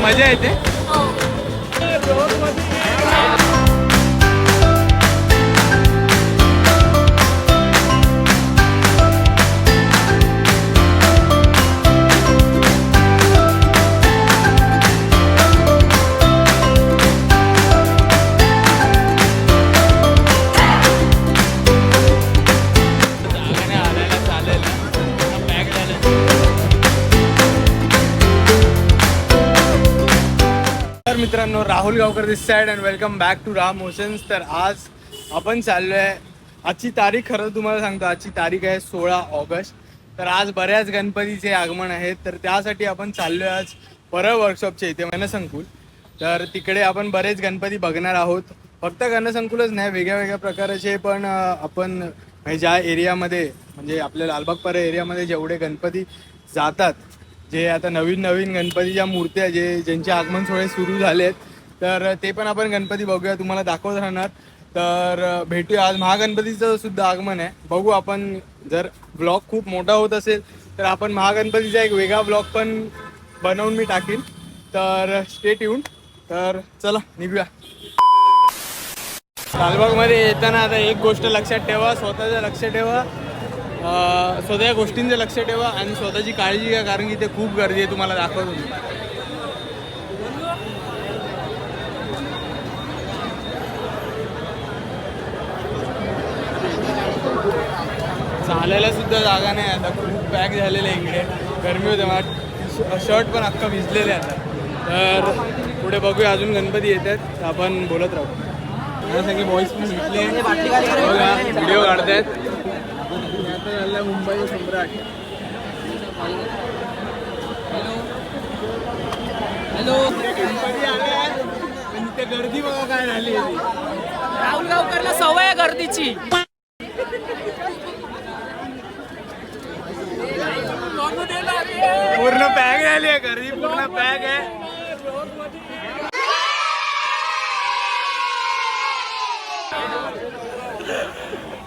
मजा येते. मित्रांनो, Rahul Gaokar this side and welcome back to Ram Motions. तर आज आपण चाललोय. आजची तारीख खरं तुम्हाला सांगतो, आजची तारीख आहे 16 ऑगस्ट. तर आज बऱ्याच गणपतीचे आगमन आहेत. तर त्यासाठी आपण चाललोय आज परळ वर्कशॉपच्या इथे गणसंकुल. तर तिकडे आपण बरेच गणपती बघणार आहोत. फक्त गणसंकुलच नाही, वेगळ्या वेगळ्या प्रकारचे पण आपण ज्या एरियामध्ये म्हणजे आपल्या लालबाग परळ एरियामध्ये जेवढे गणपती जातात, जे आता नवीन नवीन गणपतीच्या मूर्त्या ज्यांचे आगमन सोहळे सुरू झालेत, तर ते पण आपण गणपती बघूया, तुम्हाला दाखवत राहणार. तर भेटूया. आज महागणपतीचं सुद्धा आगमन आहे. बघू आपण, जर ब्लॉग खूप मोठा होत असेल तर आपण महागणपतीचा एक वेगळा ब्लॉग पण बनवून मी टाकीन. तर स्टे ट्यून. तर चला निघूया. लालबागमध्ये येताना आता एक गोष्ट लक्षात ठेवा, स्वतःचं लक्ष ठेवा, स्वतः गोष्टींचं लक्ष ठेवा आणि स्वतःची काळजी घ्या, कारण की ते खूप गर्दी आहे. तुम्हाला दाखवतो मी. चालायला सुद्धा जागा नाही, आता खूप पॅक झालेलं आहे इकडे. गरमी होते, मला शर्ट पण अख्खा भिजलेले आहे आता. तर पुढे बघूया, अजून गणपती येत आहेत, आपण बोलत राहू. मला सगळे बॉईज पण भेटले, व्हिडिओ काढतायत. आता झालं मुंबई सम्राट. हॅलो, गणपती आले आणि ते गर्दी बघा काय झाली. राहुल गावकरला सवय आहे गर्दीची. पूर्ण पॅक झाली आहे, गर्दी पूर्ण पॅक आहे.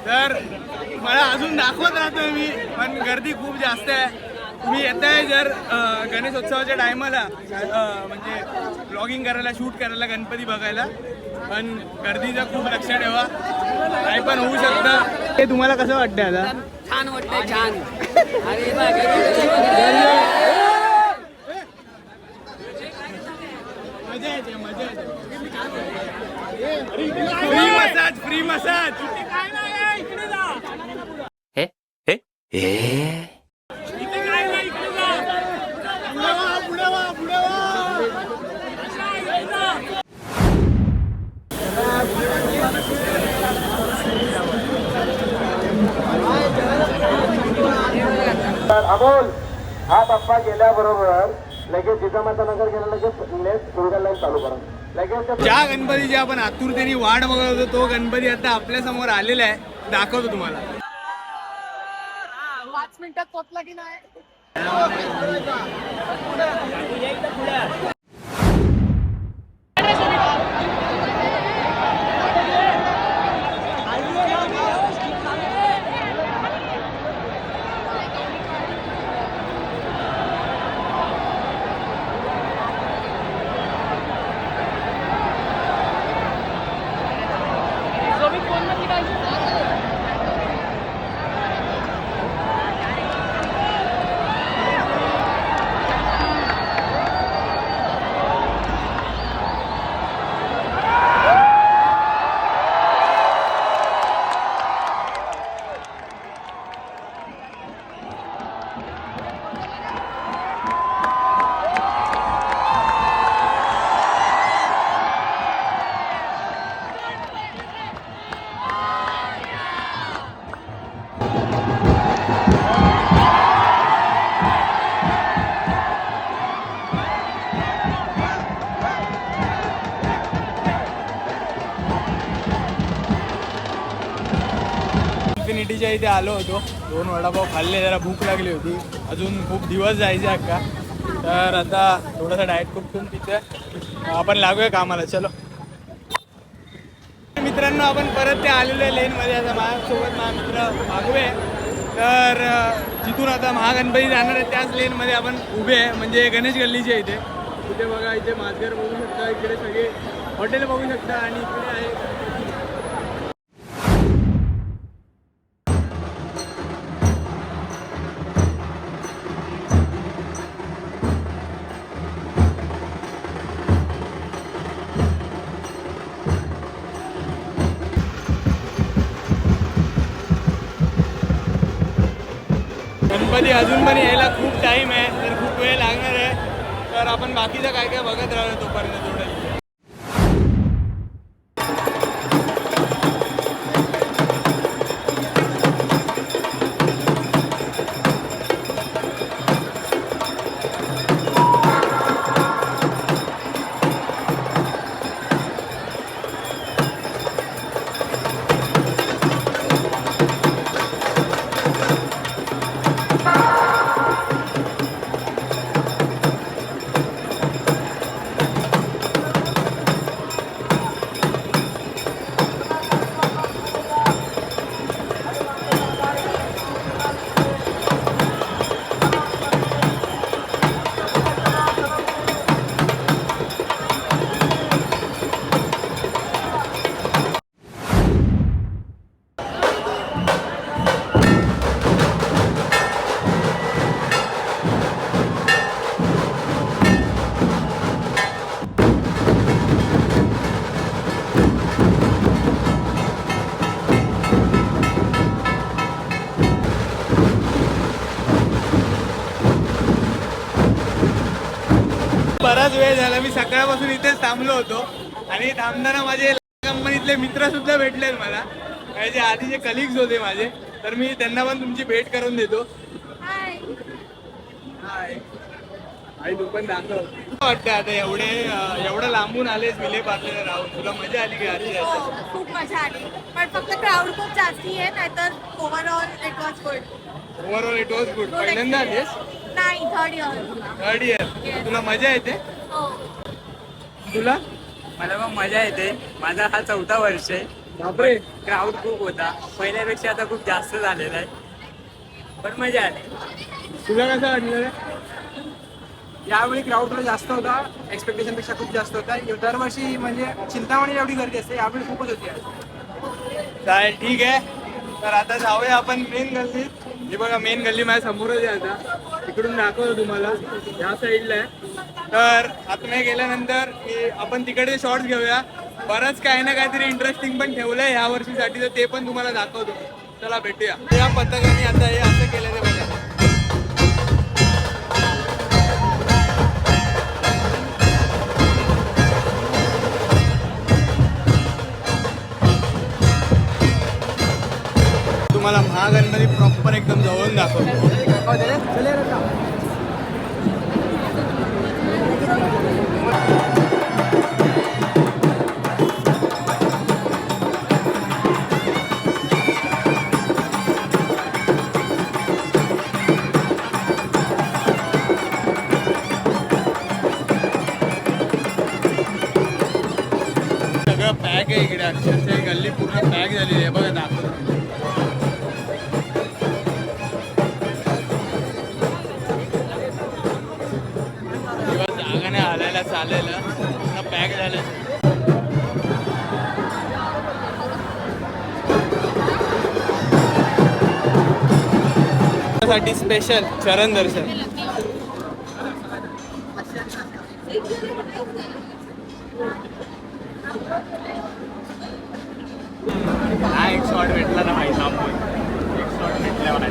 तर मला अजून दाखवत राहतोय मी, पण गर्दी खूप जास्त आहे. तुम्ही येताय जर गणेशोत्सवाच्या टायमाला म्हणजे ब्लॉगिंग करायला, शूट करायला, गणपती बघायला, पण गर्दीचं खूप लक्ष ठेवा, काय पण होऊ शकतं. हे तुम्हाला कसं वाटतंय आता? छान वाटतंय, छान. मजा येते, मजा येते. Free massage, free massage. Amol हा टप्पा गेल्याबरोबर लगेच जिजामाता नगर गेला, लगेच सुरगा लाईन चालू करा लगेच. ज्या गणपतीची आपण आतुरतेने वाट बघत होतो, तो गणपती आता आपल्या समोर आलेला आहे. दाखवतो तुम्हाला. 5 मिनिटात पोचला की नाही. इन्फिनिटीच्या इथे आलो होतो, 2 वडापाव खाल्ले, जरा भूक लागली होती, अजून खूप दिवस जायचे अक्का. तर आता थोडासा डाएट कुठून तिथे आपण लागूया कामाला. चलो मित्रांनो, आपण परत ते आलेल्या लेनमध्ये. आता माझ्यासोबत माझा मित्र मागू आहे. तर जिथून आता महागणपती जाणार आहे त्याच लेनमध्ये आपण उभे आहे, म्हणजे गणेश गल्लीच्या इथे. इथे बघा, इथे माझघर बघू शकता, इकडे सगळे हॉटेल बघू शकता आणि इकडे आहे गणपती. अजून पण यायला खूप टाईम आहे, तर खूप वेळ लागणार आहे. तर आपण बाकीचं काय काय बघत राहू तोपर्यंत थोडं. बराच वेळ झाला, मी सकाळपासून इथेच थांबलो होतो आणि थांबताना माझे कंपनीतले मित्र सुद्धा भेटलेत मला, माझे आधी जे कलिग्स होते माझे, तर मी त्यांना पण तुमची भेट करून देतो. हाय. आई तू पण दाखव. वाटतं आता एवढं लांबून आलेस विले पार्कला राहून, तुला मजा आली का? अरे खूप मजा आली, पण फक्त क्राऊड खूप जास्ती आहे, नाहीतर overall it was good. Overall it was good. पहिल्यांदा आलीस? नाही, थर्ड इयर. तुला मजा येते? हो. तुला? मला मग मजा येते. माझा हा 4था वर्ष आहे. बापरे. क्राऊड खूप होता, पहिल्यापेक्षा आता खूप जास्त झालेला आहे, पण मजा आली. तुला कसं वाटलं रे? यावेळी क्राऊड थोडा जास्त होता, एक्सपेक्टेशन पेक्षा खूप जास्त होता. दरवर्षी म्हणजे चिंतामणी एवढी गर्दी असते, यावेळी खूपच होती. चालेल, ठीक आहे. तर आता जाऊया आपण मेन गल्लीत. हे बघा, मेन गल्ली माझ्या समोरच आहे. आता इकडून दाखवतो तुम्हाला, या साईडला आहे. तर आतमध्ये गेल्यानंतर आपण तिकडे शॉर्ट्स घेऊया. बरंच काही ना काहीतरी इंटरेस्टिंग पण ठेवलंय या वर्षीसाठी, तर ते पण तुम्हाला दाखवतो. चला भेटूया. या पथकाने आता हे असं केलं ते बघा. तुम्हाला महागणपती प्रॉपर एकदम जवळून दाखवतो. सगळं पॅक आहे इकडे, अक्षरशः गल्ली पूर्ण पॅक झालेली आहे. बघा दाखवतो. जागा नाही हालायला चालेल, पॅक झालं. साठी स्पेशल चरण दर्शन. हा एक शॉट भेटला ना भाई साहब, एक शॉट भेटला मला.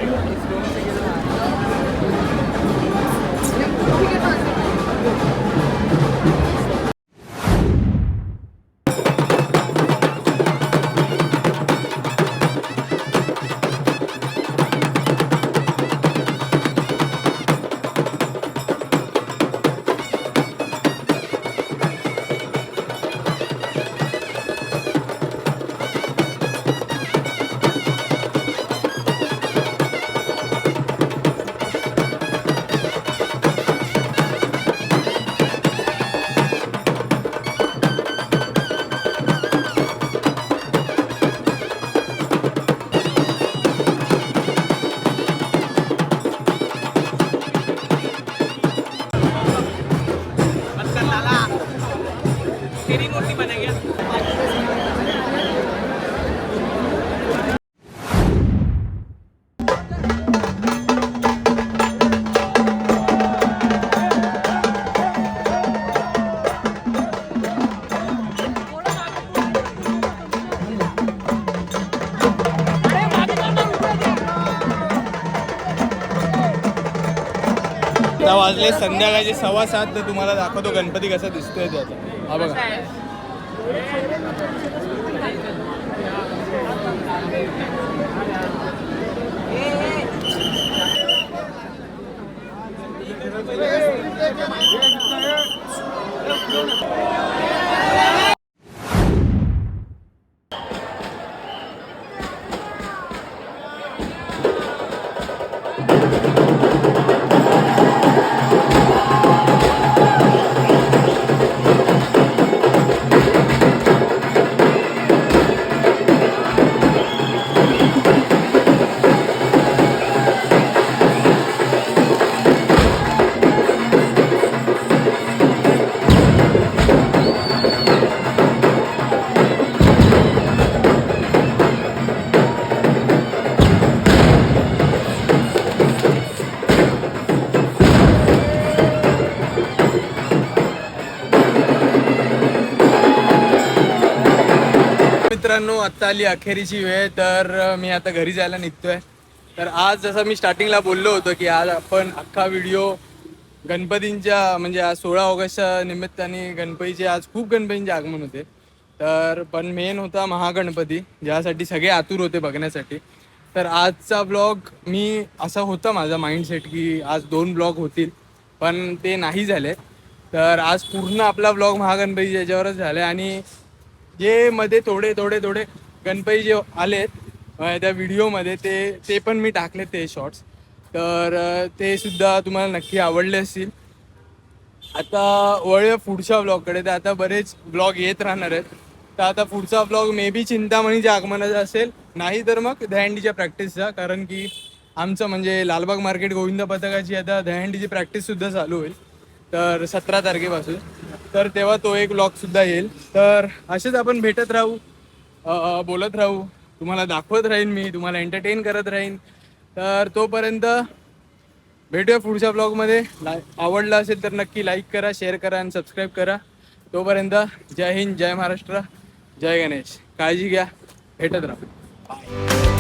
वाजले संध्याकाळचे 6:15. तर तुम्हाला दाखवतो गणपती कसा दिसतोय ते आता. हा बघा. मित्रांनो, आत्ता आली अखेरीची वेळ. तर मी आता घरी जायला निघतोय. तर आज जसं मी स्टार्टिंगला बोललो होतो की आज आपण अख्खा व्हिडिओ गणपतींच्या म्हणजे आज 16 ऑगस्टच्या निमित्ताने गणपतीचे आज खूप गणपतींचे आगमन होते. तर पण मेन होता महागणपती, ज्यासाठी सगळे आतुर होते बघण्यासाठी. तर आजचा ब्लॉग मी असा होता माझा माइंडसेट की आज 2 ब्लॉग होतील, पण ते नाही झाले. तर आज पूर्ण आपला ब्लॉग महागणपतीच्या याच्यावरच झाला. आणि जे मध्ये थोडे गणपती जे आलेत त्या व्हिडिओमध्ये ते पण मी टाकले ते शॉर्ट्स. तर ते सुद्धा तुम्हाला नक्की आवडले असतील. आता वळूया पुढच्या ब्लॉगकडे. तर आता बरेच ब्लॉग येत राहणार आहेत. तर आता पुढचा ब्लॉग मे बी चिंतामणीच्या आगमनाचा असेल, नाही तर मग दहीहंडीच्या प्रॅक्टिसचा. कारण की आमचं म्हणजे लालबाग मार्केट गोविंद पथकाची आता दहीहंडीची प्रॅक्टिससुद्धा चालू होईल. तर 17 तारखेपासून. तर तेव्हा तो एक ब्लॉगसुद्धा येईल. तर असेच आपण भेटत राहू, बोलत राहू, तुम्हाला दाखवत राहीन, मी तुम्हाला एंटरटेन करत राहीन. तर तोपर्यंत भेटूया पुढच्या ब्लॉगमध्ये. आवडला असेल तर नक्की लाईक करा, शेअर करा आणि सबस्क्राईब करा. तोपर्यंत जय हिंद, जय महाराष्ट्र, जय गणेश. काळजी घ्या, भेटत राहा. बाय.